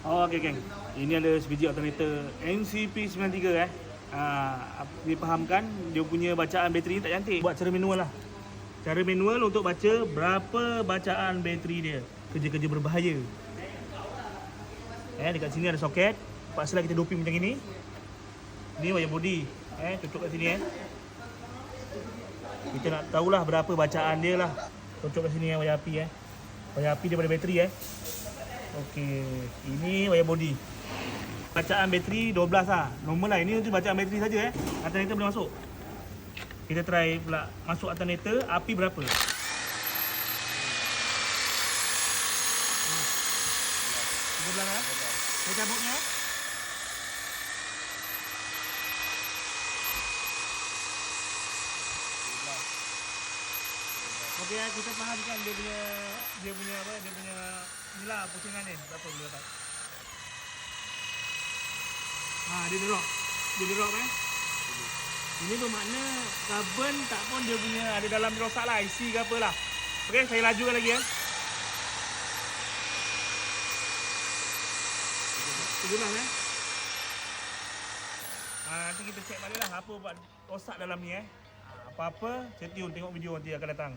Oh, okey geng. Ini ada sebiji alternator NCP93 dipahamkan dia punya bacaan bateri ni tak cantik. Buat cara manual lah. Cara manual untuk baca berapa bacaan bateri dia. Kerja-kerja berbahaya. Dekat sini ada soket. Paksalah kita doping macam ini. Ni wire body. Cocok kat sini Kita nak tahulah berapa bacaan dia lah. Cocok kat sini wire api Wire api daripada bateri Okey, ini wire body. Bacaan bateri 12 lah. Normal lah. Ini untuk bacaan bateri saja Alternator boleh masuk. Kita try pula masuk alternator, api berapa? Sebelah Saya cabutnya. Okey, kita fahamkan dia punya inilah pusingan ni berapa boleh dapat. Dia drop Ini bermakna carbon tak pun dia punya ada dalam rosak lah, IC ke apalah. Okey, saya lajukan lagi 17 nanti kita check balik lah apa buat rosak dalam ni apa-apa, stay tune tengok video nanti akan datang.